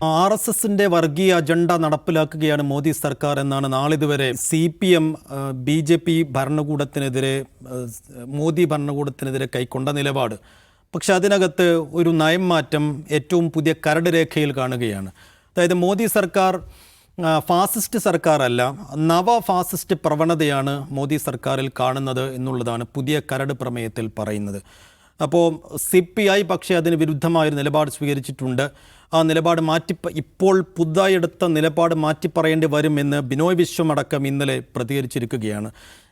RSSന്റെ വർഗീയ അജണ്ട നടപ്പിലാക്കുകയാണ് മോദി സർക്കാർ എന്നാണ് നാളിതുവരെ CPM BJP ഭരണകൂടത്തിനെതിരെ മോദി ഭരണകൂടത്തിനെതിരെ കൈക്കൊണ്ട നിലപാട്. പക്ഷെ അതിനകത്ത് ഒരു നയം മാറ്റം ഏറ്റവും പുതിയ കരട് രേഖയിൽ കാണുകയാണ്. അതായത് മോദി സർക്കാർ ഫാസിസ്റ്റ് സർക്കാരല്ല, നവ ഫാസിസ്റ്റ് പ്രവണതയാണ് മോദി സർക്കാരിൽ കാണുന്നത് എന്നുള്ളതാണ് പുതിയ കരട് പ്രമേയത്തിൽ പറയുന്നത്. അപ്പോൾ CPI പക്ഷേ അതിന് വിരുദ്ധമായൊരു നിലപാട് സ്വീകരിച്ചിട്ടുണ്ട്. ആ നിലപാട് ഇപ്പോൾ പുതുതായി എടുത്ത നിലപാട് മാറ്റിപ്പറയേണ്ടി വരുമെന്ന് ബിനോയ് വിശ്വം അടക്കം ഇന്നലെ പ്രതികരിച്ചിരിക്കുകയാണ്.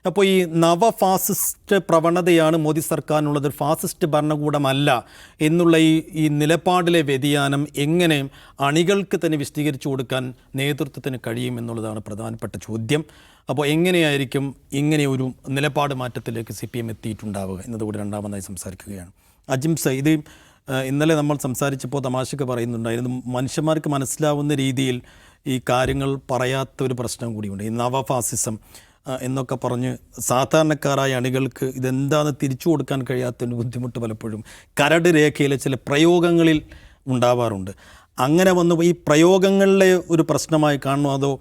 അപ്പോൾ ഈ നവ ഫാസിസ്റ്റ് പ്രവണതയാണ് മോദി സർക്കാരിനുള്ളത്, ഫാസിസ്റ്റ് ഭരണകൂടമല്ല എന്നുള്ള ഈ നിലപാടിലെ വ്യതിയാനം എങ്ങനെ അണികൾക്ക് തന്നെ വിശദീകരിച്ചു കൊടുക്കാൻ നേതൃത്വത്തിന് കഴിയുമെന്നുള്ളതാണ് പ്രധാനപ്പെട്ട ചോദ്യം. അപ്പോൾ എങ്ങനെയായിരിക്കും ഇങ്ങനെ ഒരു നിലപാട് മാറ്റത്തിലേക്ക് CPM എത്തിയിട്ടുണ്ടാവുക എന്നതുകൂടി രണ്ടാമതായി സംസാരിക്കുകയാണ്. അജിംസ, ഇത് ഇന്നലെ നമ്മൾ സംസാരിച്ചപ്പോൾ തമാശക്ക് പറയുന്നുണ്ടായിരുന്നു, മനുഷ്യന്മാർക്ക് മനസ്സിലാവുന്ന രീതിയിൽ ഈ കാര്യങ്ങൾ പറയാത്ത ഒരു പ്രശ്നം കൂടിയുണ്ട്. ഈ നവഫാസിസം എന്നൊക്കെ പറഞ്ഞ് സാധാരണക്കാരായ അണികൾക്ക് ഇതെന്താണെന്ന് തിരിച്ചു കൊടുക്കാൻ കഴിയാത്തൊരു ബുദ്ധിമുട്ട് പലപ്പോഴും കരട് രേഖയിലെ ചില പ്രയോഗങ്ങളിൽ ഉണ്ടാവാറുണ്ട്. അങ്ങനെ വന്നു ഈ പ്രയോഗങ്ങളിലെ ഒരു പ്രശ്നമായി കാണണമോ അതോ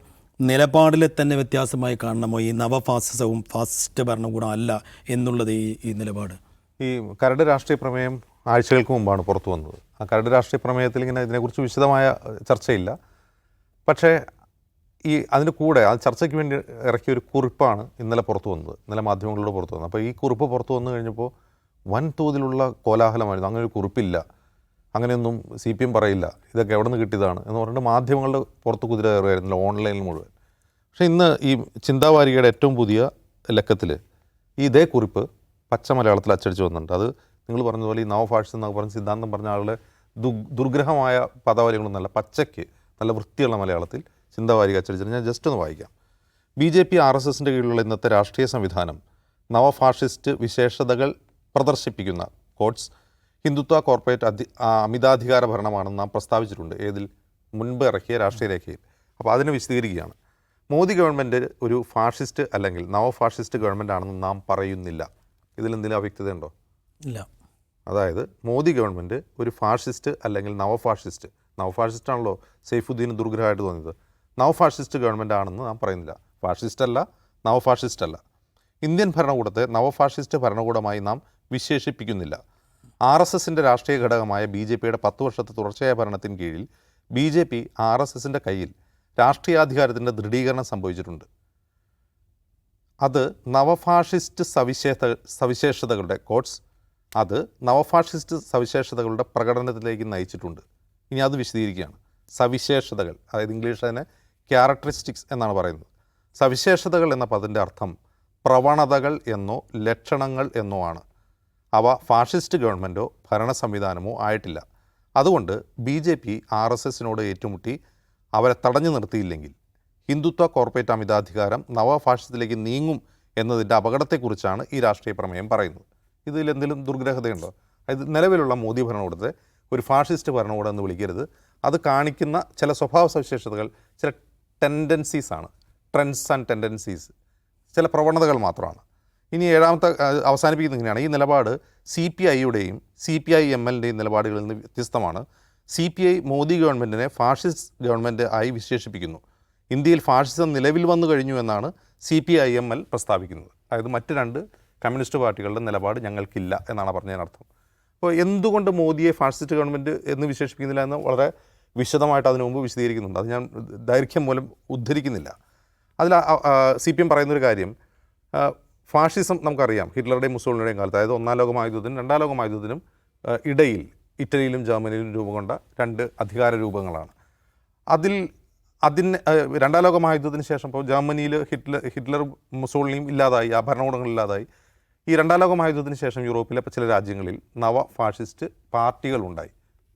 നിലപാടിലെ തന്നെ വ്യത്യാസമായി കാണണമോ ഈ നവഫാസിസവും ഫാസിസ്റ്റ് ഭരണകൂടം അല്ല എന്നുള്ളത് ഈ നിലപാട്? ഈ കരട് രാഷ്ട്രീയ പ്രമേയം ആഴ്ചകൾക്ക് മുമ്പാണ് പുറത്തു വന്നത്. ആ കരട് രാഷ്ട്രീയ പ്രമേയത്തിൽ ഇങ്ങനെ ഇതിനെക്കുറിച്ച് വിശദമായ ചർച്ചയില്ല. പക്ഷേ അതിന് കൂടെ ആ ചർച്ചയ്ക്ക് വേണ്ടി ഇറക്കിയ ഒരു കുറിപ്പാണ് ഇന്നലെ പുറത്തു വന്നത്, ഇന്നലെ മാധ്യമങ്ങളിലൂടെ പുറത്തു വന്നത്. അപ്പോൾ ഈ കുറിപ്പ് പുറത്തു വന്നു കഴിഞ്ഞപ്പോൾ വൻതോതിലുള്ള കോലാഹലമായിരുന്നു. അങ്ങനെ ഒരു കുറിപ്പില്ല, അങ്ങനെയൊന്നും CPM പറയില്ല, ഇതൊക്കെ എവിടെ നിന്ന് കിട്ടിയതാണ് എന്ന് പറഞ്ഞിട്ട് മാധ്യമങ്ങളുടെ പുറത്ത് കുതിര കയറുമായിരുന്നില്ല, ഓൺലൈനിൽ മുഴുവൻ. പക്ഷേ ഇന്ന് ഈ ചിന്താവാരികയുടെ ഏറ്റവും പുതിയ ലക്കത്തിൽ ഇതേ കുറിപ്പ് പച്ച മലയാളത്തിൽ അച്ചടിച്ച് വന്നിട്ടുണ്ട്. അത് നിങ്ങൾ പറഞ്ഞതുപോലെ ഈ നവഫാഷിസം എന്നൊക്കെ പറഞ്ഞ സിദ്ധാന്തം പറഞ്ഞ ആളുടെ ദുർഗ്രഹമായ പദാവലികളൊന്നുമല്ല, പച്ചയ്ക്ക് നല്ല വൃത്തിയുള്ള മലയാളത്തിൽ ചിന്താവാരിക അച്ചടിച്ചിട്ട് ഞാൻ ജസ്റ്റ് ഒന്ന് വായിക്കാം. BJP RSSൻ്റെ കീഴിലുള്ള ഇന്നത്തെ രാഷ്ട്രീയ സംവിധാനം നവഫാഷിസ്റ്റ് വിശേഷതകൾ പ്രദർശിപ്പിക്കുന്ന കോട്സ് ഹിന്ദുത്വ കോർപ്പറേറ്റ് അമിതാധികാര ഭരണമാണെന്ന് നാം പ്രസ്താവിച്ചിട്ടുണ്ട് ഏതിൽ മുൻപ് ഇറക്കിയ രാഷ്ട്രീയ രേഖയിൽ. അപ്പോൾ അതിനെ വിശദീകരിക്കുകയാണ്. മോദി ഗവൺമെൻറ് ഒരു ഫാഷിസ്റ്റ് അല്ലെങ്കിൽ നവഫാഷിസ്റ്റ് ഗവൺമെൻറ് ആണെന്ന് നാം പറയുന്നില്ല. ഇതിലെന്തെങ്കിലും അവ്യക്തതയുണ്ടോ? ഇല്ല. അതായത് മോദി ഗവൺമെൻറ് ഒരു ഫാഷിസ്റ്റ് അല്ലെങ്കിൽ നവഫാഷിസ്റ്റാണല്ലോ സൈഫുദ്ദീന് ദുർഗ്രഹമായിട്ട് തോന്നിയത്. നവഫാഷിസ്റ്റ് ഗവൺമെൻറ് ആണെന്ന് നാം പറയുന്നില്ല. ഫാഷിസ്റ്റ് അല്ല, നവഫാഷിസ്റ്റ് അല്ല. ഇന്ത്യൻ ഭരണകൂടത്തെ നവഫാഷിസ്റ്റ് ഭരണകൂടമായി നാം വിശേഷിപ്പിക്കുന്നില്ല. RSSൻ്റെ രാഷ്ട്രീയ ഘടകമായ BJPയുടെ 10 വർഷത്തെ തുടർച്ചയായ ഭരണത്തിന് കീഴിൽ BJP RSSൻ്റെ കയ്യിൽ രാഷ്ട്രീയാധികാരത്തിൻ്റെ ദൃഢീകരണം സംഭവിച്ചിട്ടുണ്ട്. അത് നവഫാഷിസ്റ്റ് സവിശേഷതകളുടെ സവിശേഷതകളുടെ പ്രകടനത്തിലേക്ക് നയിച്ചിട്ടുണ്ട്. ഇനി അത് വിശദീകരിക്കുകയാണ്. സവിശേഷതകൾ, അതായത് ഇംഗ്ലീഷിൽ അതിനെ ക്യാരക്ടറിസ്റ്റിക്സ് എന്നാണ് പറയുന്നത്. സവിശേഷതകൾ എന്ന പദത്തിൻ്റെ അർത്ഥം പ്രവണതകൾ എന്നോ ലക്ഷണങ്ങൾ എന്നോ ആണ്. അവ ഫാഷിസ്റ്റ് ഗവൺമെൻറ്റോ ഭരണ സംവിധാനമോ ആയിട്ടില്ല. അതുകൊണ്ട് BJP RSSനോട് ഏറ്റുമുട്ടി അവരെ തടഞ്ഞു നിർത്തിയില്ലെങ്കിൽ ഹിന്ദുത്വ കോർപ്പറേറ്റ് അമിതാധികാരം നവഫാഷിസത്തിലേക്ക് നീങ്ങും എന്നതിൻ്റെ അപകടത്തെക്കുറിച്ചാണ് ഈ രാഷ്ട്രീയ പ്രമേയം പറയുന്നത്. ഇതിലെന്തെങ്കിലും ദുർഗ്രഹതയുണ്ടോ? അതായത് നിലവിലുള്ള മോദി ഭരണകൂടത്തെ ഒരു ഫാഷിസ്റ്റ് ഭരണകൂടം എന്ന് വിളിക്കരുത്. അത് കാണിക്കുന്ന ചില സ്വഭാവ സവിശേഷതകൾ, ചില ടെൻഡൻസീസാണ്, ട്രെൻഡ്സ് ആൻഡ് ടെൻഡൻസീസ്, ചില പ്രവണതകൾ മാത്രമാണ്. ഇനി ഏഴാമത്തെ അവസാനിപ്പിക്കുന്നത് ഇങ്ങനെയാണ്. ഈ നിലപാട് CPIയുടെയും CPI-MLൻ്റെയും നിലപാടുകളിൽ നിന്ന് വ്യത്യസ്തമാണ്. CPI മോദി ഗവൺമെൻറ്റിനെ ഫാഷിസ്റ്റ് ഗവൺമെൻറ് ആയി വിശേഷിപ്പിക്കുന്നു. ഇന്ത്യയിൽ ഫാഷിസം നിലവിൽ വന്നു കഴിഞ്ഞു എന്നാണ് CPI-ML പ്രസ്താവിക്കുന്നത്. അതായത് മറ്റ് രണ്ട് കമ്മ്യൂണിസ്റ്റ് പാർട്ടികളുടെ നിലപാട് ഞങ്ങൾക്കില്ല എന്നാണ് പറഞ്ഞതിനർത്ഥം. അപ്പോൾ എന്തുകൊണ്ട് മോദിയെ ഫാഷിസ്റ്റ് ഗവൺമെൻറ് എന്ന് വിശേഷിപ്പിക്കുന്നില്ല എന്ന് വളരെ വിശദമായിട്ട് അതിനു മുമ്പ് വിശദീകരിക്കുന്നുണ്ട്. അത് ഞാൻ ദൈർഘ്യം മൂലം ഉദ്ധരിക്കുന്നില്ല. അതിൽ CPM പറയുന്നൊരു കാര്യം, ഫാഷിസം നമുക്കറിയാം ഹിറ്റ്ലറുടെയും മുസോളിനിയുടെയും കാലത്ത്, അതായത് ഒന്നാം ലോകമഹായുദ്ധത്തിനും രണ്ടാം ലോകമഹായുദ്ധത്തിനും ഇടയിൽ ഇറ്റലിയിലും ജർമ്മനിയിലും രൂപം കൊണ്ട രണ്ട് അധികാര രൂപങ്ങളാണ്. അതിന് രണ്ടാം ലോകമഹായുദ്ധത്തിന് ശേഷം ഇപ്പോൾ ജർമ്മനിയിൽ ഹിറ്റ്ലർ മുസോളിനിയും ഇല്ലാതായി, ആ ഭരണകൂടങ്ങളില്ലാതായി. ഈ രണ്ടാം ലോകമഹായുദ്ധത്തിന് ശേഷം യൂറോപ്പിലെ ചില രാജ്യങ്ങളിൽ നവ ഫാഷിസ്റ്റ് പാർട്ടികളുണ്ടായി.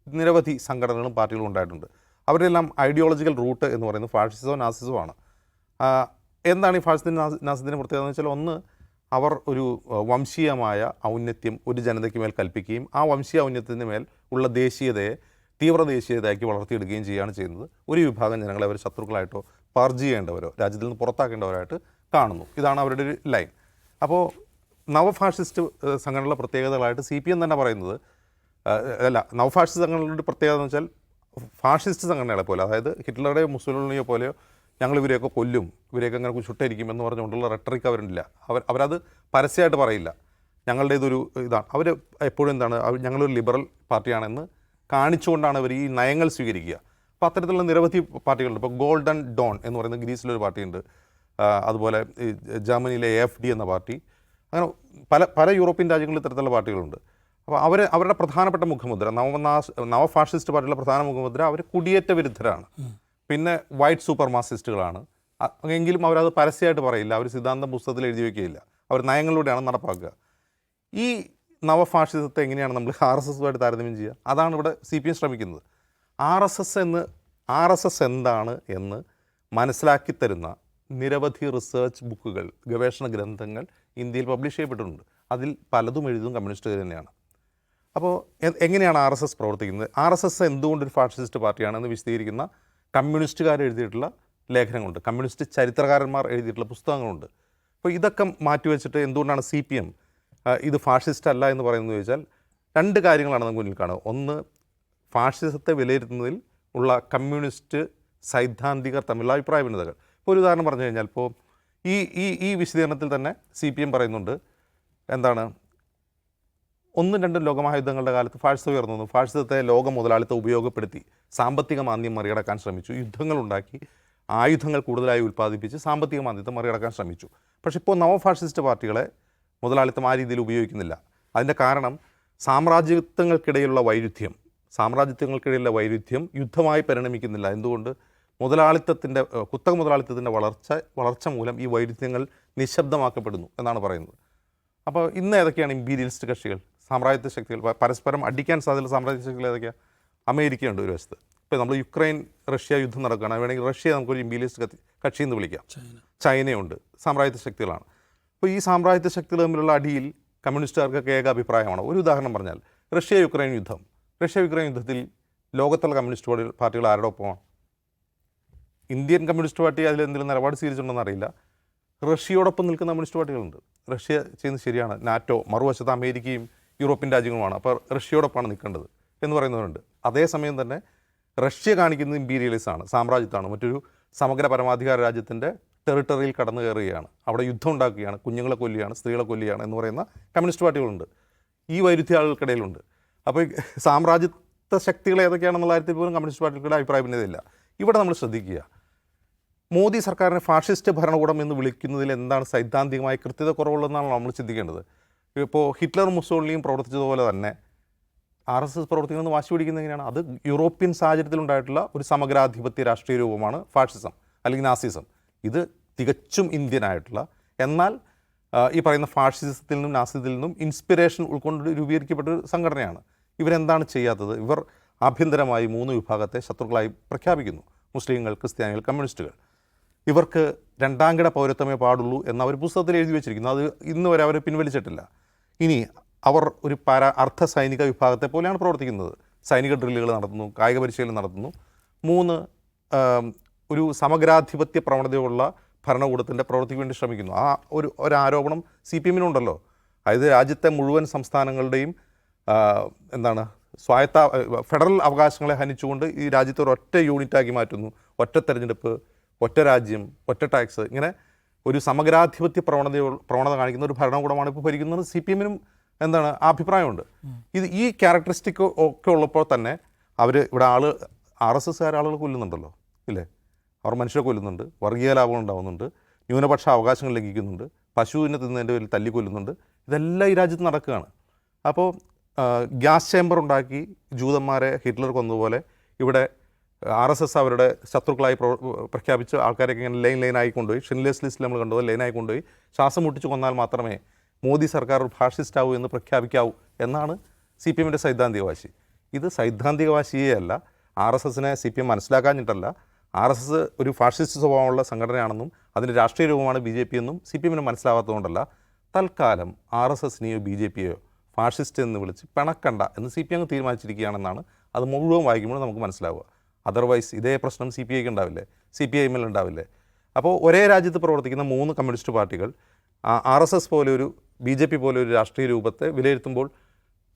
നിരവധി സംഘടനകളും പാർട്ടികളും ഉണ്ടായിട്ടുണ്ട്. അവരെല്ലാം ഐഡിയോളജിക്കൽ റൂട്ട് എന്ന് പറയുന്നത് ഫാഷിസവും നാസിസവുമാണ്. എന്താണ് ഈ ഫാഷിസത്തിൻ്റെ നാസിസത്തിൻ്റെ പ്രത്യേകത എന്ന് വെച്ചാൽ, ഒന്ന്, അവർ ഒരു വംശീയമായ ഔന്നത്യം ഒരു ജനതയ്ക്ക് മേൽ കൽപ്പിക്കുകയും ആ വംശീയ ഔന്നത്യത്തിന് മേൽ ഉള്ള ദേശീയതയെ തീവ്ര ദേശീയതയാക്കി വളർത്തിയെടുക്കുകയും ചെയ്യുകയാണ് ചെയ്യുന്നത്. ഒരു വിഭാഗം ജനങ്ങളെ അവർ ശത്രുക്കളായിട്ടോ പർജ് ചെയ്യേണ്ടവരോ രാജ്യത്തിൽ നിന്ന് പുറത്താക്കേണ്ടവരായിട്ട് കാണുന്നു. ഇതാണ് അവരുടെ ഒരു ലൈൻ. അപ്പോൾ നവഫാഷിസ്റ്റ് സംഘടനകളുടെ പ്രത്യേകതകളായിട്ട് CPM തന്നെ പറയുന്നത്, നവഫാഷിസ്റ്റ് സംഘടനകളുടെ പ്രത്യേകത എന്ന് വെച്ചാൽ ഫാഷിസ്റ്റ് സംഘടനകളെ പോലെ, അതായത് ഹിറ്റ്ലറുടെയോ മുസോളിനിയോ പോലെയോ ഞങ്ങൾ ഇവരെയൊക്കെ കൊല്ലും, ഇവരെയൊക്കെ അങ്ങനെ ചുട്ടരിക്കും എന്ന് പറഞ്ഞുകൊണ്ടുള്ള റെട്ടറിക്ക് അവരില്ല. അവരത് പരസ്യമായിട്ട് പറയില്ല. ഞങ്ങളുടെ ഇതൊരു ഇതാണ്. അവർ എപ്പോഴും എന്താണ്, ഞങ്ങളൊരു ലിബറൽ പാർട്ടിയാണെന്ന് കാണിച്ചുകൊണ്ടാണ് അവർ ഈ നയങ്ങൾ സ്വീകരിക്കുക. അപ്പോൾ അത്തരത്തിലുള്ള നിരവധി പാർട്ടികളുണ്ട്. ഇപ്പോൾ ഗോൾഡൻ ഡോൺ എന്ന് പറയുന്ന ഗ്രീസിലൊരു പാർട്ടിയുണ്ട്. അതുപോലെ ജർമ്മനിയിലെ AFD എന്ന പാർട്ടി, അങ്ങനെ പല പല യൂറോപ്യൻ രാജ്യങ്ങളിൽ ഇത്തരത്തിലുള്ള പാർട്ടികളുണ്ട്. അപ്പോൾ അവരുടെ പ്രധാനപ്പെട്ട മുഖമുദ്ര നവഫാഷിസ്റ്റ് പാർട്ടിയുടെ പ്രധാന മുഖമുദ്ര അവർ കുടിയേറ്റ വിരുദ്ധരാണ്, പിന്നെ വൈറ്റ് സൂപ്പർ മാർക്സിസ്റ്റുകളാണ്. എങ്കിലും അവരത് പരസ്യമായിട്ട് പറയില്ല, അവർ സിദ്ധാന്തം പുസ്തകത്തിൽ എഴുതി വയ്ക്കുകയില്ല, അവർ നയങ്ങളിലൂടെയാണ് നടപ്പാക്കുക. ഈ നവഫാഷിസത്തെ എങ്ങനെയാണ് നമ്മൾ RSSുമായിട്ട് താരതമ്യം ചെയ്യുക? അതാണ് ഇവിടെ CPM ശ്രമിക്കുന്നത്. RSS എന്താണ് എന്ന് മനസ്സിലാക്കി തരുന്ന നിരവധി റിസർച്ച് ബുക്കുകൾ, ഗവേഷണ ഗ്രന്ഥങ്ങൾ ഇന്ത്യയിൽ പബ്ലിഷ് ചെയ്യപ്പെട്ടിട്ടുണ്ട്. അതിൽ പലതും എഴുതും കമ്മ്യൂണിസ്റ്റുകാർ തന്നെയാണ്. അപ്പോൾ എങ്ങനെയാണ് RSS പ്രവർത്തിക്കുന്നത്, RSS എന്തുകൊണ്ടൊരു ഫാഷിസ്റ്റ് പാർട്ടിയാണെന്ന് വിശദീകരിക്കുന്ന കമ്മ്യൂണിസ്റ്റുകാർ എഴുതിയിട്ടുള്ള ലേഖനങ്ങളുണ്ട്, കമ്മ്യൂണിസ്റ്റ് ചരിത്രകാരന്മാർ എഴുതിയിട്ടുള്ള പുസ്തകങ്ങളുണ്ട്. അപ്പോൾ ഇതൊക്കെ മാറ്റിവെച്ചിട്ട് എന്തുകൊണ്ടാണ് CPM ഇത് ഫാഷിസ്റ്റ് അല്ല എന്ന് പറയുന്നത് ചോദിച്ചാൽ, രണ്ട് കാര്യങ്ങളാണ് നമുക്ക് മുന്നിൽ കാണുക. ഒന്ന്, ഫാഷിസത്തെ വിലയിരുത്തുന്നതിൽ ഉള്ള കമ്മ്യൂണിസ്റ്റ് സൈദ്ധാന്തികർ തമ്മിലുള്ള അഭിപ്രായ ഭിന്നതകൾ. ഇപ്പോൾ ഒരു ഉദാഹരണം പറഞ്ഞു കഴിഞ്ഞാൽ, ഇപ്പോൾ ഈ വിശദീകരണത്തിൽ തന്നെ CPM പറയുന്നുണ്ട്, എന്താണ്, 1-2 ലോകമഹായുദ്ധങ്ങളുടെ കാലത്ത് ഫാഷിസം ഉയർന്നു വന്നു. ഫാഷിസത്തെ ലോക മുതലാളിത്തം ഉപയോഗപ്പെടുത്തി സാമ്പത്തിക മാന്ദ്യം മറികടക്കാൻ ശ്രമിച്ചു, യുദ്ധങ്ങളുണ്ടാക്കി ആയുധങ്ങൾ കൂടുതലായി ഉൽപ്പാദിപ്പിച്ച് സാമ്പത്തിക മാന്ദ്യത്തെ മറികടക്കാൻ ശ്രമിച്ചു. പക്ഷേ ഇപ്പോൾ നവഫാഷിസ്റ്റ് പാർട്ടികളെ മുതലാളിത്തം ആ രീതിയിൽ ഉപയോഗിക്കുന്നില്ല. അതിൻ്റെ കാരണം സാമ്രാജ്യത്വങ്ങൾക്കിടയിലുള്ള വൈരുദ്ധ്യം യുദ്ധമായി പരിണമിക്കുന്നില്ല. എന്തുകൊണ്ട്? മുതലാളിത്തത്തിൻ്റെ കുത്തക മുതലാളിത്തത്തിൻ്റെ വളർച്ച മൂലം ഈ വൈരുദ്ധ്യങ്ങൾ നിശബ്ദമാക്കപ്പെടുന്നു എന്നാണ് പറയുന്നത്. അപ്പോൾ ഇന്ന് ഏതൊക്കെയാണ് ഇമ്പീരിയലിസ്റ്റ് കക്ഷികൾ, സാമ്രാജ്യത്വ ശക്തികൾ, പരസ്പരം അടിക്കാൻ സാധ്യതയുള്ള സാമ്രാജ്യ ശക്തികൾ ഏതൊക്കെയാണ്? അമേരിക്കയുണ്ട് ഒരു വശത്ത്. ഇപ്പോൾ നമ്മൾ യുക്രൈൻ റഷ്യ യുദ്ധം നടക്കുകയാണ്, വേണമെങ്കിൽ റഷ്യ നമുക്കൊരു ഇമ്പീരിയലിസ്റ്റ് കക്ഷി എന്ന് വിളിക്കാം. ചൈനയുണ്ട്, സാമ്രാജ്യത്വ ശക്തികളാണ്. അപ്പോൾ ഈ സാമ്രാജ്യത്വ ശക്തികൾ തമ്മിലുള്ള അടിയിൽ കമ്മ്യൂണിസ്റ്റുകാർക്കൊക്കെ ഏക അഭിപ്രായമാണ്. ഒരു ഉദാഹരണം പറഞ്ഞാൽ, റഷ്യ യുക്രൈൻ യുദ്ധത്തിൽ ലോകത്തുള്ള കമ്മ്യൂണിസ്റ്റ് പാർട്ടികൾ ആരുടെ ഒപ്പമാണ്? ഇന്ത്യൻ കമ്മ്യൂണിസ്റ്റ് പാർട്ടി അതിലെന്തെങ്കിലും നിലപാട് സ്വീകരിച്ചിട്ടുണ്ടെന്ന് അറിയില്ല. റഷ്യയോടൊപ്പം നിൽക്കുന്ന കമ്മ്യൂണിസ്റ്റ് പാർട്ടികളുണ്ട്. റഷ്യ ചെയ്യുന്നത് ശരിയാണ്, നാറ്റോ, മറുവശത്ത് അമേരിക്കയും യൂറോപ്യൻ രാജ്യങ്ങളുമാണ്, അപ്പോൾ റഷ്യയോടൊപ്പമാണ് നിൽക്കേണ്ടത് എന്ന് പറയുന്നവരുണ്ട്. അതേസമയം തന്നെ റഷ്യ കാണിക്കുന്നത് ഇമ്പീരിയലിസമാണ്, സാമ്രാജ്യത്വമാണ്, മറ്റൊരു സമഗ്ര പരമാധികാര രാജ്യത്തിൻ്റെ ടെറിട്ടറിയിൽ കടന്നു കയറുകയാണ്, അവിടെ യുദ്ധം ഉണ്ടാക്കുകയാണ്, കുഞ്ഞുങ്ങളെ കൊല്ലുകയാണ്, സ്ത്രീകളെ കൊല്ലുകയാണ് എന്ന് പറയുന്ന കമ്മ്യൂണിസ്റ്റ് പാർട്ടികളുണ്ട്. ഈ വൈരുദ്ധ്യ ആളുകൾക്കിടയിലുണ്ട്. അപ്പോൾ സാമ്രാജ്യത്വ ശക്തികൾ ഏതൊക്കെയാണെന്നുള്ള കാര്യത്തിൽ പോലും കമ്മ്യൂണിസ്റ്റ് പാർട്ടികളുടെ അഭിപ്രായ ഭിന്നതയില്ല. ഇവിടെ നമ്മൾ ശ്രദ്ധിക്കുക, മോദി സർക്കാരിനെ ഫാഷിസ്റ്റ് ഭരണകൂടം എന്ന് വിളിക്കുന്നതിൽ എന്താണ് സൈദ്ധാന്തികമായ കൃത്യത കുറവുള്ളതെന്നാണ് നമ്മൾ ചിന്തിക്കേണ്ടത്. ഇപ്പോൾ ഹിറ്റ്ലറും മുസോളിനിയും പ്രവർത്തിച്ചതുപോലെ തന്നെ RSS പ്രവർത്തിക്കുന്നത് വാശി പിടിക്കുന്നത് എങ്ങനെയാണ്? അത് യൂറോപ്യൻ സാഹചര്യത്തിലുണ്ടായിട്ടുള്ള ഒരു സമഗ്രാധിപത്യ രാഷ്ട്രീയ രൂപമാണ് ഫാഷിസം അല്ലെങ്കിൽ നാസിസം. ഇത് തികച്ചും ഇന്ത്യനായിട്ടുള്ള, എന്നാൽ ഈ പറയുന്ന ഫാഷിസത്തിൽ നിന്നും നാസിസത്തിൽ നിന്നും ഇൻസ്പിറേഷൻ ഉൾക്കൊണ്ട് രൂപീകരിക്കപ്പെട്ട ഒരു സംഘടനയാണ്. ഇവരെന്താണ് ചെയ്യാത്തത്? ഇവർ ആഭ്യന്തരമായി 3 വിഭാഗത്തെ ശത്രുക്കളായി പ്രഖ്യാപിക്കുന്നു: മുസ്ലിങ്ങൾ, ക്രിസ്ത്യാനികൾ, കമ്മ്യൂണിസ്റ്റുകൾ. ഇവർക്ക് രണ്ടാംകിട പൗരത്വമേ പാടുള്ളൂ എന്ന് അവർ പുസ്തകത്തിൽ എഴുതി വെച്ചിരിക്കുന്നു. അത് ഇന്ന് വരെ അവർ പിൻവലിച്ചിട്ടില്ല. ഇനി അവർ ഒരു അർദ്ധ സൈനിക വിഭാഗത്തെ പോലെയാണ് പ്രവർത്തിക്കുന്നത്. സൈനിക ഡ്രില്ലുകൾ നടത്തുന്നു, കായിക പരിശീലനം നടത്തുന്നു. 3, ഒരു സമഗ്രാധിപത്യ പ്രവണതയുള്ള ഭരണകൂടത്തിൻ്റെ പ്രവൃത്തിക്ക് വേണ്ടി ശ്രമിക്കുന്നു. ആ ഒരു ആരോപണം CPM-നുണ്ടല്ലോ. അതായത് രാജ്യത്തെ മുഴുവൻ സംസ്ഥാനങ്ങളുടെയും ഫെഡറൽ അവകാശങ്ങളെ ഹനിച്ചുകൊണ്ട് ഈ രാജ്യത്തെ ഒരൊറ്റ യൂണിറ്റാക്കി മാറ്റുന്നു. ഒറ്റ തെരഞ്ഞെടുപ്പ്, ഒറ്റ രാജ്യം, ഒറ്റ ടാക്സ്, ഇങ്ങനെ ഒരു സമഗ്രാധിപത്യ പ്രവണത കാണിക്കുന്ന ഒരു ഭരണകൂടമാണ് ഇപ്പോൾ ഭരിക്കുന്നത്. CPM-നും അഭിപ്രായമുണ്ട്. ഈ ക്യാരക്ടറിസ്റ്റിക് ഒക്കെ ഉള്ളപ്പോൾ തന്നെ അവർ ഇവിടെ RSSകാർ ആളുകൾ കൊല്ലുന്നുണ്ടല്ലോ, ഇല്ലേ? അവർ മനുഷ്യരെ കൊല്ലുന്നുണ്ട്, വർഗീയ ലാഭം ഉണ്ടാകുന്നുണ്ട്, ന്യൂനപക്ഷ അവകാശങ്ങൾ ലംഘിക്കുന്നുണ്ട്, പശുവിനെ തിന്നതിൻ്റെ പേരിൽ തല്ലിക്കൊല്ലുന്നുണ്ട്. ഇതെല്ലാം ഈ രാജ്യത്ത് നടക്കുകയാണ്. അപ്പോൾ ഗ്യാസ് ചേമ്പർ ഉണ്ടാക്കി ജൂതന്മാരെ ഹിറ്റ്ലർ കൊന്നതുപോലെ ഇവിടെ RSS അവരുടെ ശത്രുക്കളായി പ്രഖ്യാപിച്ച് ആൾക്കാരൊക്കെ ഇങ്ങനെ ലൈനായി കൊണ്ടുപോയി, ഷിൻലേഴ്സ് ലിസ്റ്റിൽ നമ്മൾ കണ്ടുപോലെ ലൈനായി കൊണ്ടുപോയി ശ്വാസം മുട്ടിച്ച് കൊന്നാൽ മാത്രമേ മോദി സർക്കാർ ഫാഷിസ്റ്റ് ആവൂ എന്ന് പ്രഖ്യാപിക്കാവൂ എന്നാണ് CPM-ൻ്റെ സൈദ്ധാന്തിക വാശി. ഇത് സൈദ്ധാന്തിക വാശിയേ അല്ല. RSSനെ CPM മനസ്സിലാക്കാഞ്ഞിട്ടല്ല. RSS ഒരു ഫാഷിസ്റ്റ് സ്വഭാവമുള്ള സംഘടനയാണെന്നും അതിൻ്റെ രാഷ്ട്രീയ രൂപമാണ് BJP എന്നും CPM-ന് മനസ്സിലാവാത്തതുകൊണ്ടല്ല. തൽക്കാലം RSSനെയോ BJPയെയോ ഫാഷിസ്റ്റ് എന്ന് വിളിച്ച് പിണക്കണ്ട എന്ന് CPM തീരുമാനിച്ചിരിക്കുകയാണെന്നാണ് അത് മുഴുവൻ വായിക്കുമ്പോൾ നമുക്ക് മനസ്സിലാവുക. അതർവൈസ് ഇതേ പ്രശ്നം CPIക്ക് ഉണ്ടാവില്ലേ, CPIM-ൽ ഉണ്ടാവില്ലേ? അപ്പോൾ ഒരേ രാജ്യത്ത് പ്രവർത്തിക്കുന്ന 3 കമ്മ്യൂണിസ്റ്റ് പാർട്ടികൾ RSS പോലെ ഒരു BJP പോലെ ഒരു രാഷ്ട്രീയ രൂപത്തെ വിലയിരുത്തുമ്പോൾ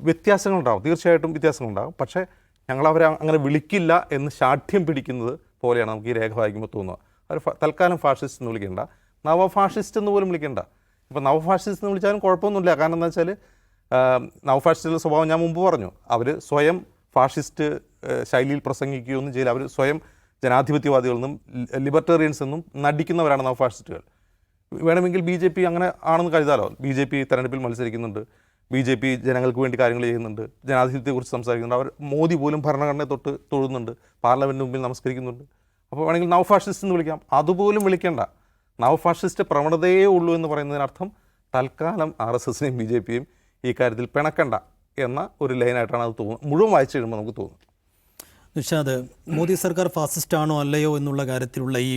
വ്യത്യാസങ്ങളുണ്ടാകും, തീർച്ചയായിട്ടും വ്യത്യാസങ്ങളുണ്ടാകും. പക്ഷേ ഞങ്ങളവരെ അങ്ങനെ വിളിക്കില്ല എന്ന് ശാഠ്യം പിടിക്കുന്നത് പോലെയാണ് നമുക്ക് ഈ രേഖ വായിക്കുമ്പോൾ തോന്നുക. അവർ തൽക്കാലം ഫാഷിസ്റ്റ് എന്ന് വിളിക്കേണ്ട, നവഫാഷിസ്റ്റ് എന്ന് പോലും വിളിക്കേണ്ട. ഇപ്പോൾ നവഫാഷിസ്റ്റ് എന്ന് വിളിച്ചാലും കുഴപ്പമൊന്നുമില്ല. കാരണം എന്താ വെച്ചാൽ നവഫാഷിസ്റ്റിൻ്റെ സ്വഭാവം ഞാൻ മുമ്പ് പറഞ്ഞു. അവർ സ്വയം ഫാഷിസ്റ്റ് ശൈലിയിൽ പ്രസംഗിക്കുകയൊന്നും ചെയ്യില്ല. അവർ സ്വയം ജനാധിപത്യവാദികളെന്നും ലിബർട്ടേറിയൻസ് എന്നും നടിക്കുന്നവരാണ് നവഫാഷിസ്റ്റുകൾ. വേണമെങ്കിൽ BJP അങ്ങനെ ആണെന്ന് കരുതാലോ. BJP തെരഞ്ഞെടുപ്പിൽ മത്സരിക്കുന്നുണ്ട്, BJP ജനങ്ങൾക്ക് വേണ്ടി കാര്യങ്ങൾ ചെയ്യുന്നുണ്ട്, ജനാധിപത്യത്തെക്കുറിച്ച് സംസാരിക്കുന്നുണ്ട്. അവർ മോദി പോലും ഭരണഘടനയെ തൊട്ട് തൊഴുന്നുണ്ട്, പാർലമെൻറ്റിന് മുമ്പിൽ നമസ്കരിക്കുന്നുണ്ട്. അപ്പോൾ വേണമെങ്കിൽ നവഫാഷിസ്റ്റ് എന്ന് വിളിക്കാം. അതുപോലും വിളിക്കേണ്ട. നവഫാഷിസ്റ്റ് പ്രവണതയേ ഉള്ളൂ എന്ന് പറയുന്നതിനർത്ഥം തൽക്കാലം RSSനെയും BJPയും ഈ കാര്യത്തിൽ പിണക്കണ്ട എന്ന ഒരു ലൈനായിട്ടാണ് അത് തോന്നുന്നത്. മുഴുവൻ വായിച്ചു കഴിയുമ്പോൾ നമുക്ക് തോന്നും. നിഷാദ്, മോദി സർക്കാർ ഫാസിസ്റ്റ് ആണോ അല്ലയോ എന്നുള്ള കാര്യത്തിലുള്ള ഈ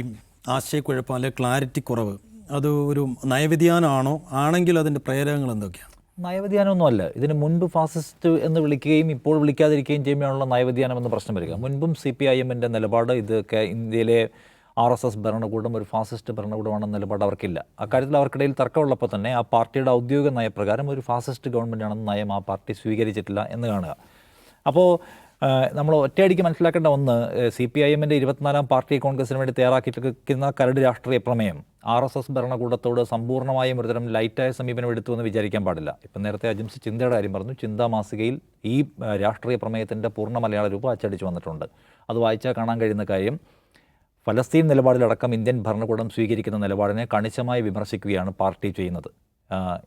ആശയക്കുഴപ്പം അല്ലെങ്കിൽ ക്ലാരിറ്റി കുറവ്, അത് ഒരു നയവ്യതിയാനമാണോ? ആണെങ്കിൽ അതിൻ്റെ പ്രേരകങ്ങൾ എന്തൊക്കെയാണ്? നയവ്യതിയാനമൊന്നുമല്ല. ഇതിന് മുൻപ് ഫാസിസ്റ്റ് എന്ന് വിളിക്കുകയും ഇപ്പോൾ വിളിക്കാതിരിക്കുകയും ചെയ്യുമ്പോഴാണുള്ള നയവ്യതിയാനം എന്ന പ്രശ്നം വരിക. മുൻപും CPIMൻ്റെ നിലപാട് ഇത് ഇന്ത്യയിലെ RSS ഭരണകൂടം ഒരു ഫാസിസ്റ്റ് ഭരണകൂടമാണെന്ന നിലപാട് അവർക്കില്ല. അക്കാര്യത്തിൽ അവർക്കിടയിൽ തർക്കമുള്ളപ്പോൾ തന്നെ ആ പാർട്ടിയുടെ ഔദ്യോഗിക നയപ്രകാരം ഒരു ഫാസിസ്റ്റ് ഗവൺമെൻറ്റാണെന്ന നയം ആ പാർട്ടി സ്വീകരിച്ചിട്ടില്ല എന്ന് കാണുക. അപ്പോൾ നമ്മൾ ഒറ്റയടിക്ക് മനസ്സിലാക്കേണ്ട ഒന്ന്, CPIMൻ്റെ 24ാം പാർട്ടി കോൺഗ്രസിന് വേണ്ടി തയ്യാറാക്കിയിരിക്കുന്ന കരട് രാഷ്ട്രീയ പ്രമേയം RSS ഭരണകൂടത്തോട് സമ്പൂർണ്ണമായും ഒരുതരം ലൈറ്റായ സമീപനം എടുത്തു എന്ന് വിചാരിക്കാൻ പാടില്ല. ഇപ്പം നേരത്തെ അജിംസ് ചിന്തയുടെ കാര്യം പറഞ്ഞു. ചിന്താ മാസികയിൽ ഈ രാഷ്ട്രീയ പ്രമേയത്തിൻ്റെ പൂർണ്ണ മലയാള രൂപം അച്ചടിച്ചു വന്നിട്ടുണ്ട്. അത് വായിച്ചാൽ കാണാൻ കഴിയുന്ന കാര്യം, ഫലസ്തീൻ നിലപാടിലടക്കം ഇന്ത്യൻ ഭരണകൂടം സ്വീകരിക്കുന്ന നിലപാടിനെ കണിശമായി വിമർശിക്കുകയാണ് പാർട്ടി ചെയ്യുന്നത്.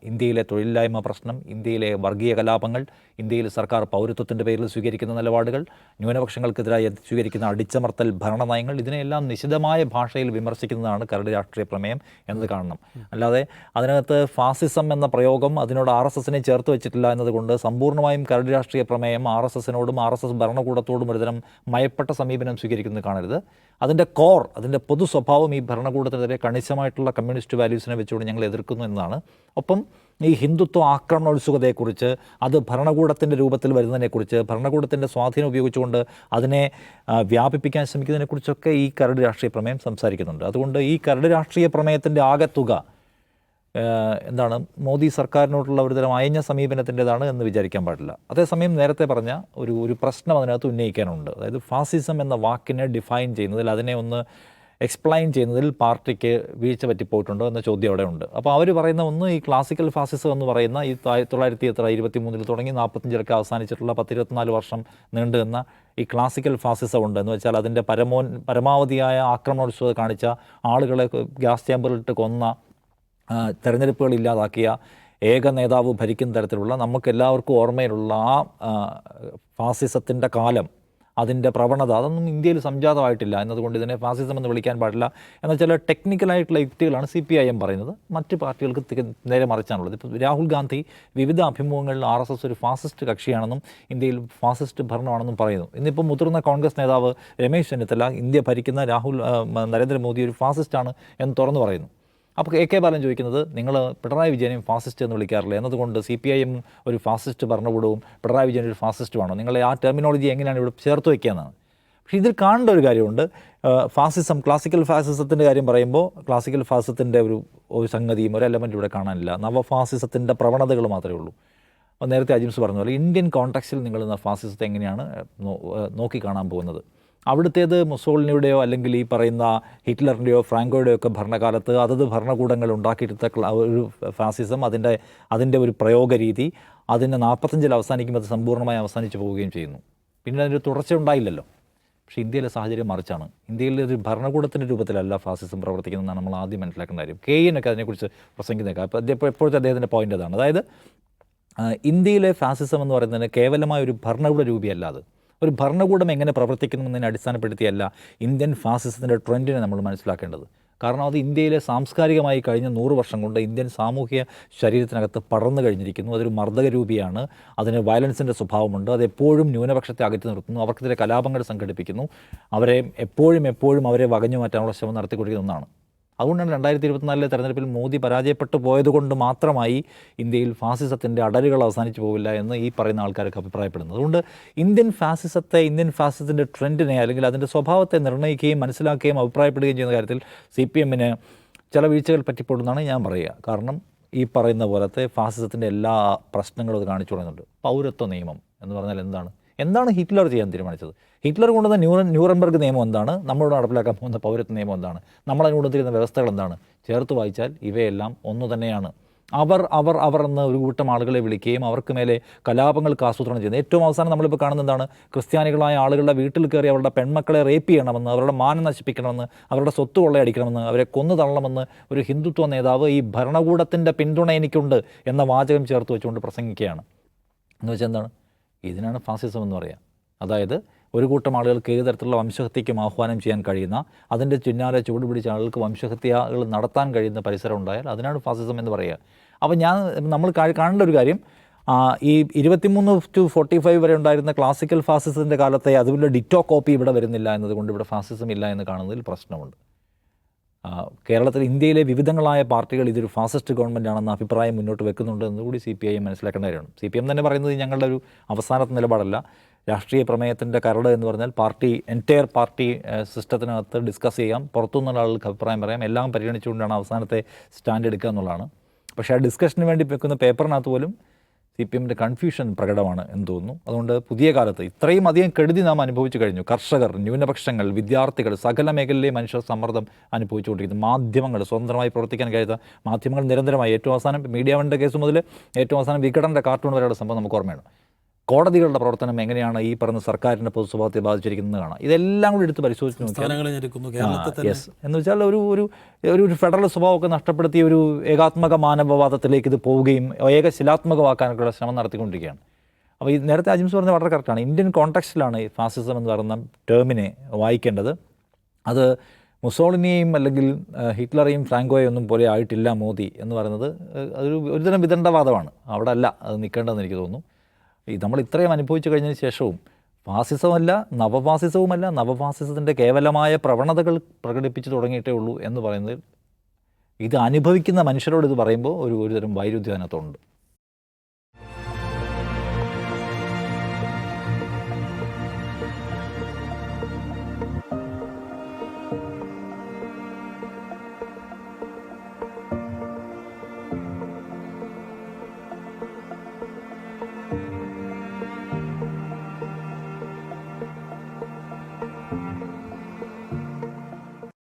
ഇന്ത്യയിലെ തൊഴിലില്ലായ്മ പ്രശ്നം, ഇന്ത്യയിലെ വർഗീയ കലാപങ്ങൾ, ഇന്ത്യയിൽ സർക്കാർ പൗരത്വത്തിൻ്റെ പേരിൽ സ്വീകരിക്കുന്ന നിലപാടുകൾ, ന്യൂനപക്ഷങ്ങൾക്കെതിരായി സ്വീകരിക്കുന്ന അടിച്ചമർത്തൽ ഭരണനയങ്ങൾ, ഇതിനെല്ലാം നിശിതമായ ഭാഷയിൽ വിമർശിക്കുന്നതാണ് കരട് രാഷ്ട്രീയ പ്രമേയം എന്നത് കാണണം. അല്ലാതെ അതിനകത്ത് ഫാസിസം എന്ന പ്രയോഗം അതിനോട് RSSനെ ചേർത്ത് വെച്ചിട്ടില്ല എന്നതുകൊണ്ട് സമ്പൂർണ്ണമായും കരട് രാഷ്ട്രീയ പ്രമേയം RSSനോടും RSS ഭരണകൂടത്തോടും ഒരുതരം മയപ്പെട്ട സമീപനം സ്വീകരിക്കുന്നത് കാണരുത്. അതിൻ്റെ കോർ, അതിൻ്റെ പൊതു സ്വഭാവം ഈ ഭരണകൂടത്തിനെതിരെ കണിശമായിട്ടുള്ള കമ്മ്യൂണിസ്റ്റ് വാല്യൂസിനെ വെച്ചുകൊണ്ട് ഞങ്ങൾ എതിർക്കുന്നു എന്നതാണ്. ഒപ്പം ഈ ഹിന്ദുത്വ ആക്രമണോത്സുകതയെക്കുറിച്ച്, അത് ഭരണകൂടത്തിൻ്റെ രൂപത്തിൽ വരുന്നതിനെക്കുറിച്ച്, ഭരണകൂടത്തിൻ്റെ സ്വാധീനം ഉപയോഗിച്ചുകൊണ്ട് അതിനെ വ്യാപിപ്പിക്കാൻ ശ്രമിക്കുന്നതിനെക്കുറിച്ചൊക്കെ ഈ കരട് രാഷ്ട്രീയ പ്രമേയം സംസാരിക്കുന്നുണ്ട്. അതുകൊണ്ട് ഈ കരട് രാഷ്ട്രീയ പ്രമേയത്തിൻ്റെ ആകെത്തുക എന്താണ്, മോദി സർക്കാരിനോടുള്ള ഒരുതരം അയഞ്ഞ സമീപനത്തിൻ്റെതാണ് എന്ന് വിചാരിക്കാൻ പാടില്ല. അതേസമയം നേരത്തെ പറഞ്ഞ ഒരു പ്രശ്നം അതിനകത്ത് ഉന്നയിക്കാനുണ്ട്. അതായത് ഫാസിസം എന്ന വാക്കിനെ ഡിഫൈൻ ചെയ്യുന്നതിൽ, അതിനെ ഒന്ന് എക്സ്പ്ലെയിൻ ചെയ്യുന്നതിൽ പാർട്ടിക്ക് വീഴ്ച പറ്റിപ്പോയിട്ടുണ്ടോ എന്ന ചോദ്യം അവിടെ ഉണ്ട്. അപ്പോൾ അവർ പറയുന്ന ഒന്ന്, ഈ ക്ലാസിക്കൽ ഫാസിസം എന്ന് പറയുന്ന ഈ 1923 തുടങ്ങി 45 അവസാനിച്ചിട്ടുള്ള 10-24 വർഷം നീണ്ടു നിന്ന ഈ ക്ലാസിക്കൽ ഫാസിസം ഉണ്ട് എന്ന് വെച്ചാൽ അതിൻ്റെ പരമാവധിയായ ആക്രമണോത്സുകത കാണിച്ച, ആളുകളെ ഗ്യാസ് ചേമ്പറിലിട്ട് കൊന്ന, തെരഞ്ഞെടുപ്പുകൾ ഇല്ലാതാക്കിയ, ഏക നേതാവ് ഭരിക്കുന്ന തരത്തിലുള്ള നമുക്കെല്ലാവർക്കും ഓർമ്മയിലുള്ള ആ ഫാസിസത്തിൻ്റെ കാലം, അതിൻ്റെ പ്രവണത, അതൊന്നും ഇന്ത്യയിൽ സംജാതമായിട്ടില്ല എന്നതുകൊണ്ട് ഇതിനെ ഫാസിസം എന്ന് വിളിക്കാൻ പാടില്ല എന്ന ചില ടെക്നിക്കലായിട്ടുള്ള യുക്തികളാണ് CPIM പറയുന്നത്. മറ്റ് പാർട്ടികൾക്ക് നേരെ മറിച്ചാണുള്ളത്. ഇപ്പോൾ രാഹുൽ ഗാന്ധി വിവിധ അഭിമുഖങ്ങളിൽ RSS ഒരു ഫാസിസ്റ്റ് കക്ഷിയാണെന്നും ഇന്ത്യയിൽ ഫാസിസ്റ്റ് ഭരണമാണെന്നും പറയുന്നു. ഇന്നിപ്പോൾ മുതിർന്ന കോൺഗ്രസ് നേതാവ് രമേശ് ചെന്നിത്തല ഇന്ത്യ ഭരിക്കുന്ന നരേന്ദ്രമോദി ഒരു ഫാസിസ്റ്റാണ് എന്ന് തുറന്നു പറയുന്നു. അപ്പോൾ AK ബാലൻ ചോദിക്കുന്നത്, നിങ്ങൾ പിണറായി വിജയനെയും ഫാസിസ്റ്റ് എന്ന് വിളിക്കാറില്ല എന്നതുകൊണ്ട് CPIM ഒരു ഫാസിസ്റ്റ് ഭരണകൂടവും പിണറായി വിജയൻ ഒരു ഫാസിസ്റ്റുമാണോ? നിങ്ങളെ ആ ടെർമിനോളജി എങ്ങനെയാണ് ഇവിടെ ചേർത്ത് വയ്ക്കുകയെന്നാണ്. പക്ഷേ ഇതിൽ കാണേണ്ട ഒരു കാര്യമുണ്ട്. ഫാസിസം, ക്ലാസിക്കൽ ഫാസിസത്തിൻ്റെ കാര്യം പറയുമ്പോൾ ക്ലാസിക്കൽ ഫാസിസത്തിൻ്റെ ഒരു സംഗതിയും ഒരു എലമെൻറ്റ് ഇവിടെ കാണാനില്ല. നവഫാസിസത്തിൻ്റെ പ്രവണതകൾ മാത്രമേ ഉള്ളൂ. നേരത്തെ അജിംസ് പറഞ്ഞ പോലെ ഇന്ത്യൻ കോൺടെക്സ്റ്റിൽ നിങ്ങൾ ഫാസിസത്തെ എങ്ങനെയാണ് നോക്കിക്കാണാൻ പോകുന്നത്? അവിടുത്തേത് മുസോളിനിയുടെയോ അല്ലെങ്കിൽ ഈ പറയുന്ന ഹിറ്റ്ലറിൻ്റെയോ ഫ്രാങ്കോയുടെയോ ഒക്കെ ഭരണകാലത്ത് അതത് ഭരണകൂടങ്ങൾ ഉണ്ടാക്കിയെടുത്ത ഒരു ഫാസിസം, അതിൻ്റെ ഒരു പ്രയോഗ രീതി, അതിന് 45 അവസാനിക്കുമ്പോൾ അത് സമ്പൂർണ്ണമായി അവസാനിച്ചു പോവുകയും ചെയ്യുന്നു. പിന്നീട് അതിൻ്റെ തുടർച്ച ഉണ്ടായില്ലല്ലോ. പക്ഷേ ഇന്ത്യയിലെ സാഹചര്യം മറിച്ചാണ്. ഇന്ത്യയിലെ ഒരു ഭരണകൂടത്തിൻ്റെ രൂപത്തിലല്ല ഫാസിസം പ്രവർത്തിക്കുന്നതെന്നാണ് നമ്മൾ ആദ്യം മനസ്സിലാക്കേണ്ട കാര്യം. KNൊക്കെ അതിനെക്കുറിച്ച് പ്രസംഗിക്കുന്നേക്കാം. അപ്പോൾ എപ്പോഴത്തെ അദ്ദേഹത്തിൻ്റെ പോയിൻ്റ് അതാണ്. അതായത് ഇന്ത്യയിലെ ഫാസിസം എന്ന് പറയുന്നതിന് കേവലമായ ഒരു ഭരണകൂട രൂപയല്ല, അത് ഒരു ഭരണകൂടം എങ്ങനെ പ്രവർത്തിക്കുന്നുവെന്നതിനെ അടിസ്ഥാനപ്പെടുത്തിയല്ല ഇന്ത്യൻ ഫാസിസത്തിൻ്റെ ട്രെൻഡിനെ നമ്മൾ മനസ്സിലാക്കേണ്ടത്. കാരണം അത് ഇന്ത്യയിലെ സാംസ്കാരികമായി കഴിഞ്ഞ 100 വർഷം കൊണ്ട് ഇന്ത്യൻ സാമൂഹിക ശരീരത്തിനകത്ത് പടർന്നു കഴിഞ്ഞിരിക്കുന്നു. അതൊരു മർദ്ദക രൂപിയാണ്, അതിന് വയലൻസിൻ്റെ സ്വഭാവമുണ്ട്, അത് എപ്പോഴും ന്യൂനപക്ഷത്തെ അകറ്റി നിർത്തുന്നു, അവർക്കെതിരെ കലാപങ്ങൾ സംഘടിപ്പിക്കുന്നു, അവരെ എപ്പോഴും അവരെ വകഞ്ഞു മാറ്റാനുള്ള ശ്രമം നടത്തിക്കൊണ്ടിരിക്കുന്ന ഒന്നാണ്. അതുകൊണ്ടാണ് 2024 തെരഞ്ഞെടുപ്പിൽ മോദി പരാജയപ്പെട്ടു പോയതുകൊണ്ട് മാത്രമായി ഇന്ത്യയിൽ ഫാസിസത്തിൻ്റെ അടരുകൾ അവസാനിച്ചു പോവില്ല എന്ന് ഈ പറയുന്ന ആൾക്കാർക്ക് അഭിപ്രായപ്പെടുന്നത്. അതുകൊണ്ട് ഇന്ത്യൻ ഫാസിസത്തിൻ്റെ ട്രെൻഡിനെ അല്ലെങ്കിൽ അതിൻ്റെ സ്വഭാവത്തെ നിർണ്ണയിക്കുകയും മനസ്സിലാക്കുകയും അഭിപ്രായപ്പെടുകയും ചെയ്യുന്ന കാര്യത്തിൽ CPMന് ചില വീഴ്ചകൾ പറ്റിപ്പെടുന്നതാണ് ഞാൻ പറയുക. കാരണം ഈ പറയുന്ന പോലത്തെ ഫാസിസത്തിൻ്റെ എല്ലാ പ്രശ്നങ്ങളും അത് കാണിച്ചു തുടങ്ങുന്നുണ്ട്. പൗരത്വ നിയമം എന്ന് പറഞ്ഞാൽ എന്താണ്? എന്താണ് ഹിറ്റ്ലർ ചെയ്യാൻ തീരുമാനിച്ചത്? ഹിറ്റ്ലർ കൊണ്ടുവന്ന ന്യൂറംബർഗ് നിയമം എന്താണ്? നമ്മളോട് നടപ്പിലാക്കാൻ പോകുന്ന പൗരത്വ നിയമം എന്താണ്? നമ്മളതിനുകൊണ്ടുവന്നിരുന്ന വ്യവസ്ഥകൾ എന്താണ്? ചേർത്ത് വായിച്ചാൽ ഇവയെല്ലാം ഒന്നു തന്നെയാണ്. അവർ എന്ന ഒരു കൂട്ടം ആളുകളെ വിളിക്കുകയും അവർക്ക് മേലെ കലാപങ്ങൾക്ക് ആസൂത്രണം ചെയ്യുന്നത്. ഏറ്റവും അവസാനം നമ്മളിപ്പോൾ കാണുന്നത് എന്താണ്? ക്രിസ്ത്യാനികളായ ആളുകളുടെ വീട്ടിൽ കയറി അവരുടെ പെൺമക്കളെ റേപ്പ് ചെയ്യണമെന്ന്, അവരുടെ മാനം നശിപ്പിക്കണമെന്ന്, അവരുടെ സ്വത്ത് കൊള്ളയടിക്കണമെന്ന്, അവരെ കൊന്നു തള്ളണമെന്ന് ഒരു ഹിന്ദുത്വ നേതാവ് ഈ ഭരണകൂടത്തിൻ്റെ പിന്തുണ എനിക്കുണ്ട് എന്ന വാചകം ചേർത്ത് വെച്ചുകൊണ്ട് പ്രസംഗിക്കുകയാണ്. എന്ന് വെച്ചാൽ എന്താണ്? ഇതിനാണ് ഫാസിസം എന്ന് പറയുക. അതായത് ഒരു കൂട്ടം ആളുകൾക്ക് ഏത് തരത്തിലുള്ള വംശഹത്യയ്ക്കും ആഹ്വാനം ചെയ്യാൻ കഴിയുന്ന, അതിൻ്റെ പിന്നാലെ ചുവട് പിടിച്ച ആളുകൾക്ക് വംശഹത്യകൾ നടത്താൻ കഴിയുന്ന പരിസരം ഉണ്ടായാൽ അതിനാണ് ഫാസിസം എന്ന് പറയുക. അപ്പോൾ നമ്മൾ കാണേണ്ട ഒരു കാര്യം, ഈ 23 to 45 വരെ ഉണ്ടായിരുന്ന ക്ലാസിക്കൽ ഫാസിസത്തിൻ്റെ കാലത്തെ അതുപോലെ ഡിറ്റോ കോപ്പി ഇവിടെ വരുന്നില്ല എന്നതുകൊണ്ട് ഇവിടെ ഫാസിസം ഇല്ല എന്ന് കാണുന്നതിൽ പ്രശ്നമുണ്ട്. കേരളത്തിൽ, ഇന്ത്യയിലെ വിവിധങ്ങളായ പാർട്ടികൾ ഇതൊരു ഫാസിസ്റ്റ് ഗവൺമെൻറ്റാണെന്ന അഭിപ്രായം മുന്നോട്ട് വെക്കുന്നുണ്ട് എന്നുകൂടി CPIM മനസ്സിലാക്കേണ്ട കാര്യമാണ്. CPM തന്നെ പറയുന്നത് ഞങ്ങളുടെ ഒരു അവസാനത്തെ നിലപാടല്ല. രാഷ്ട്രീയ പ്രമേയത്തിൻ്റെ കരട് എന്ന് പറഞ്ഞാൽ എൻറ്റയർ പാർട്ടി സിസ്റ്റത്തിനകത്ത് ഡിസ്കസ് ചെയ്യാം, പുറത്തുനിന്നുള്ള ആളുകൾക്ക് അഭിപ്രായം പറയാം, എല്ലാം പരിഗണിച്ചുകൊണ്ടാണ് അവസാനത്തെ സ്റ്റാൻഡ് എടുക്കുക എന്നുള്ളതാണ്. പക്ഷേ ആ ഡിസ്കഷന് വേണ്ടി വെക്കുന്ന പേപ്പറിനകത്ത് പോലും CPMൻ്റെ കൺഫ്യൂഷൻ പ്രകടമാണ് എന്ന് തോന്നുന്നു. അതുകൊണ്ട് പുതിയ കാലത്ത് ഇത്രയും അധികം കെടുതി നാം അനുഭവിച്ചു കഴിഞ്ഞു. കർഷകർ, ന്യൂനപക്ഷങ്ങൾ, വിദ്യാർത്ഥികൾ, സകല മേഖലയിലെ മനുഷ്യർ സമ്മർദ്ദം അനുഭവിച്ചുകൊണ്ടിരിക്കുന്നു. മാധ്യമങ്ങൾ, സ്വതന്ത്രമായി പ്രവർത്തിക്കാൻ കഴിയാത്ത മാധ്യമങ്ങൾ നിരന്തരമായി, ഏറ്റവും അവസാനം മീഡിയ വണ്ണിൻ്റെ കേസ് മുതൽ ഏറ്റവും അവസാനം വികടൻ്റെ കാർട്ടൂൺ വരെയുള്ള സംഭവം നമുക്ക് ഓർമ്മയാണ്. കോടതികളുടെ പ്രവർത്തനം എങ്ങനെയാണ് ഈ പറഞ്ഞ സർക്കാരിൻ്റെ പൊതു സ്വഭാവത്തെ ബാധിച്ചിരിക്കുന്നത് കാണാം. ഇതെല്ലാം കൂടി എടുത്ത് പരിശോധിച്ച് നോക്കിയാൽ യെസ് എന്ന് വെച്ചാൽ ഒരു ഫെഡറൽ സ്വഭാവമൊക്കെ നഷ്ടപ്പെടുത്തിയ ഒരു ഏകാത്മക മാനവവാദത്തിലേക്ക് ഇത് പോവുകയും ഏകശിലാത്മകമാക്കാനുള്ള ശ്രമം നടത്തിക്കൊണ്ടിരിക്കുകയാണ്. അപ്പോൾ ഈ നേരത്തെ അജിംസ് പറഞ്ഞത് വളരെ കറക്റ്റാണ്. ഇന്ത്യൻ കോണ്ടെക്സ്റ്റിലാണ് ഈ ഫാസിസം എന്ന് പറയുന്ന ടേമിനെ വായിക്കേണ്ടത്. അത് മുസോളിനിയെയും അല്ലെങ്കിൽ ഹിറ്റ്ലറെയും ഫ്രാങ്കോയെയും ഒന്നും പോലെ ആയിട്ടില്ല മോദി എന്ന് പറയുന്നത് ഒരുതരം വിദണ്ഡവാദമാണ്. അവിടെ അല്ല അത് നിൽക്കേണ്ടതെന്ന് എനിക്ക് തോന്നുന്നു. നമ്മൾ ഇത്രയും അനുഭവിച്ചു കഴിഞ്ഞതിന് ശേഷവും ഫാസിസമല്ല, നവഫാസിസവുമല്ല, നവഫാസിസത്തിൻ്റെ കേവലമായ പ്രവണതകൾ പ്രകടിപ്പിച്ചു തുടങ്ങിയിട്ടേ ഉള്ളൂ എന്ന് പറയുന്നത്, ഇത് അനുഭവിക്കുന്ന മനുഷ്യരോട് ഇത് പറയുമ്പോൾ ഒരുതരം വൈരുദ്ധ്യം അതിനകത്തുണ്ട്.